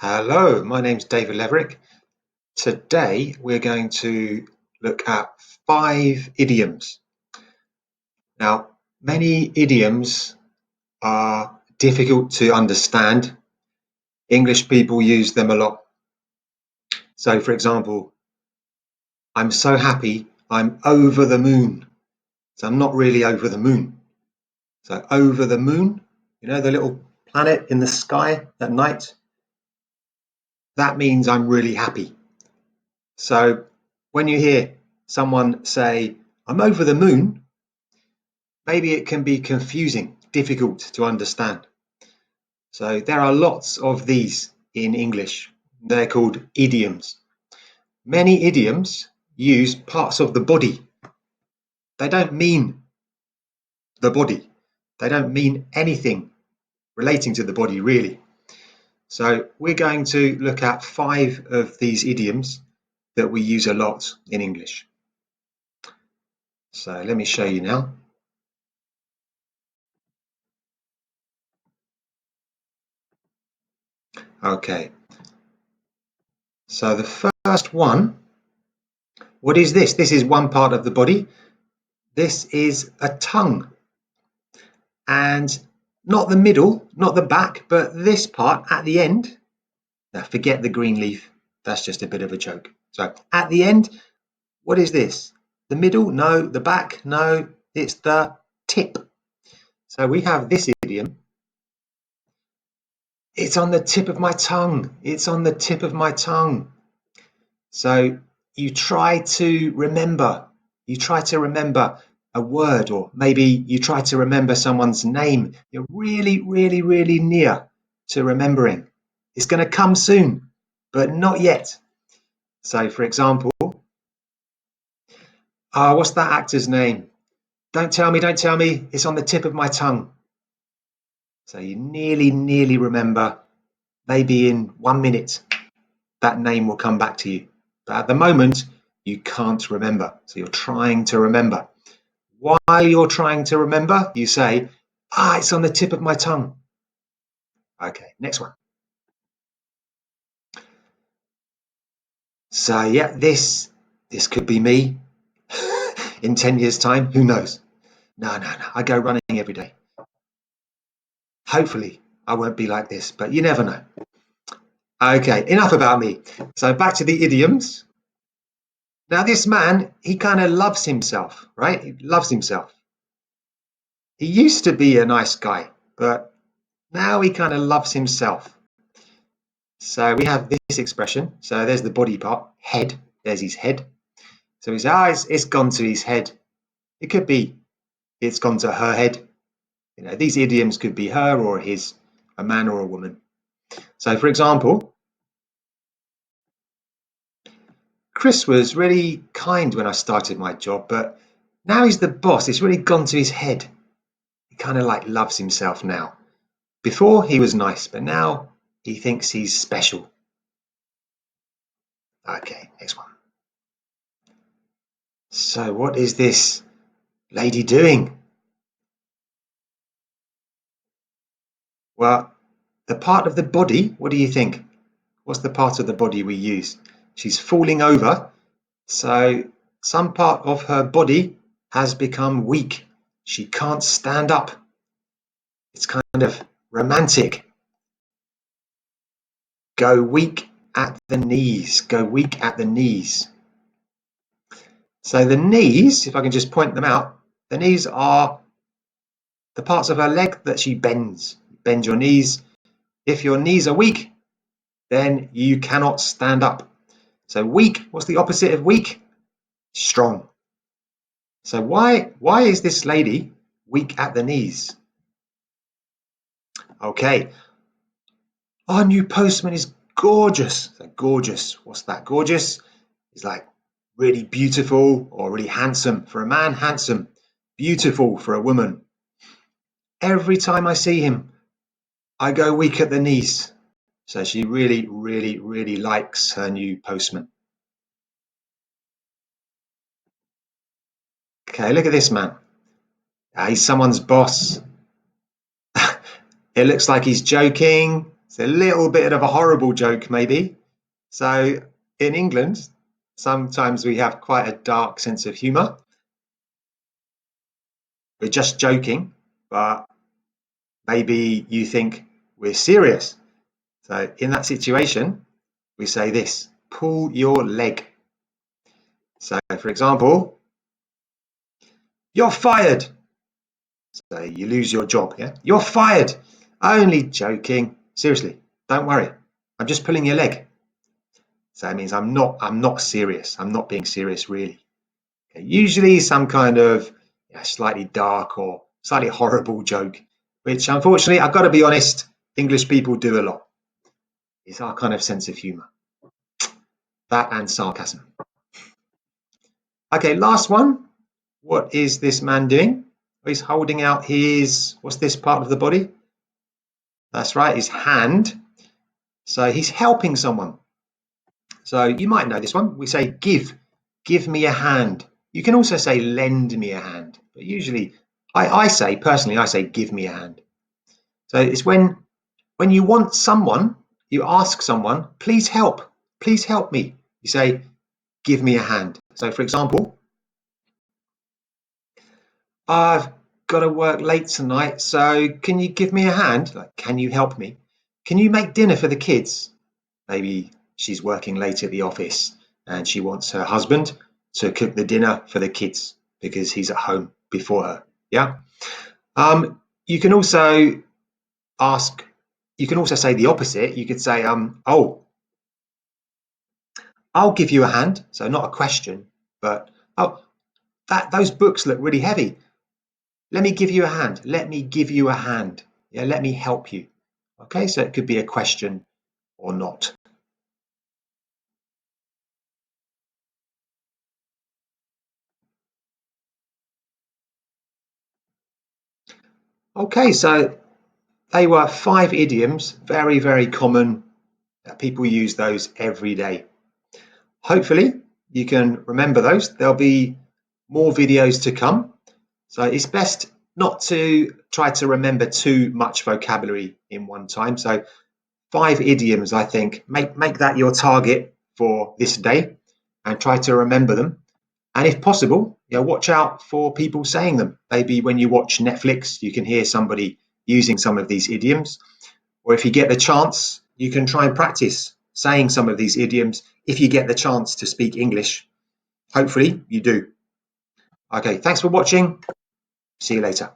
Hello, my name's David Leverick. Today we're going to look at 5 idioms. Now, many idioms are difficult to understand. English people use them a lot. So, for example, I'm so happy, I'm over the moon. So I'm not really over the moon. So over the moon, you know, the little planet in the sky at night, that means I'm really happy. So when you hear someone say, I'm over the moon, maybe it can be confusing, difficult to understand. So there are lots of these in English. They're called idioms. Many idioms use parts of the body. They don't mean the body. They don't mean anything relating to the body, really. So we're going to look at 5 of these idioms that we use a lot in English. So let me show you now. Okay. So the first one, what is this? This is one part of the body. This is a tongue. And not the middle, not the back, but this part at the end. Now forget the green leaf. That's just a bit of a joke. So at the end, what is this? The middle? No. The back? No. It's the tip. So we have this idiom. It's on the tip of my tongue. It's on the tip of my tongue. So you try to remember. You try to remember a word, or maybe you try to remember someone's name. You're really, really, really near to remembering. It's going to come soon, but not yet. So, for example, what's that actor's name? Don't tell me, don't tell me. It's on the tip of my tongue. So you nearly remember. Maybe in 1 minute, that name will come back to you. But at the moment, you can't remember. So you're trying to remember. While you're trying to remember, you say, it's on the tip of my tongue. Okay, next one. So yeah, this could be me in 10 years' time. Who knows? No. I go running every day. Hopefully, I won't be like this, but you never know. Okay, enough about me. So back to the idioms. Now, this man, he kind of loves himself, right? He loves himself. He used to be a nice guy, but now he kind of loves himself. So we have this expression. So there's the body part, head. There's his head. So we say, it's gone to his head. It could be it's gone to her head. You know, these idioms could be her or his, a man or a woman. So, for example, Chris was really kind when I started my job, but now he's the boss. It's really gone to his head. He kind of like loves himself now. Before he was nice, but now he thinks he's special. Okay, next one. So what is this lady doing? Well, the part of the body, what do you think? What's the part of the body we use? She's falling over. So some part of her body has become weak. She can't stand up. It's kind of romantic. Go weak at the knees. Go weak at the knees. So the knees, if I can just point them out, the knees are the parts of her leg that she bends. Bend your knees. If your knees are weak, then you cannot stand up. So weak, what's the opposite of weak? Strong. So why is this lady weak at the knees? Okay. Our new postman is gorgeous. So gorgeous. What's that? Gorgeous is like really beautiful or really handsome. For a man, handsome. Beautiful for a woman. Every time I see him, I go weak at the knees. So she really, really, really likes her new postman. Okay, look at this man. He's someone's boss. It looks like he's joking. It's a little bit of a horrible joke, maybe. So in England, sometimes we have quite a dark sense of humour. We're just joking, but maybe you think we're serious. So in that situation, we say this: pull your leg. So for example, you're fired. So you lose your job. Yeah, you're fired. Only joking. Seriously, don't worry. I'm just pulling your leg. So that means I'm not serious. I'm not being serious, really. Okay, usually some kind of slightly dark or slightly horrible joke, which unfortunately, I've got to be honest, English people do a lot. It's our kind of sense of humour. That and sarcasm. Okay, last one. What is this man doing? He's holding out his, what's this part of the body? That's right, his hand. So he's helping someone. So you might know this one. We say give me a hand. You can also say lend me a hand. But usually I say, personally, I say give me a hand. So it's when you want someone, you ask someone, please help me. You say, give me a hand. So for example, I've got to work late tonight, so can you give me a hand? Like, can you help me? Can you make dinner for the kids? Maybe she's working late at the office and she wants her husband to cook the dinner for the kids because he's at home before her. Yeah. You can also ask, you can also say the opposite. You could say, oh, I'll give you a hand. So not a question, but oh, those books look really heavy. Let me give you a hand. Let me give you a hand. Yeah, let me help you. Okay, so it could be a question or not. Okay, so they were 5 idioms, very, very common. People use those every day. Hopefully, you can remember those. There'll be more videos to come. So it's best not to try to remember too much vocabulary in one time. So 5 idioms, I think, make that your target for this day and try to remember them. And if possible, watch out for people saying them. Maybe when you watch Netflix, you can hear somebody using some of these idioms. Or if you get the chance, you can try and practice saying some of these idioms if you get the chance to speak English. Hopefully you do. Okay, thanks for watching. See you later.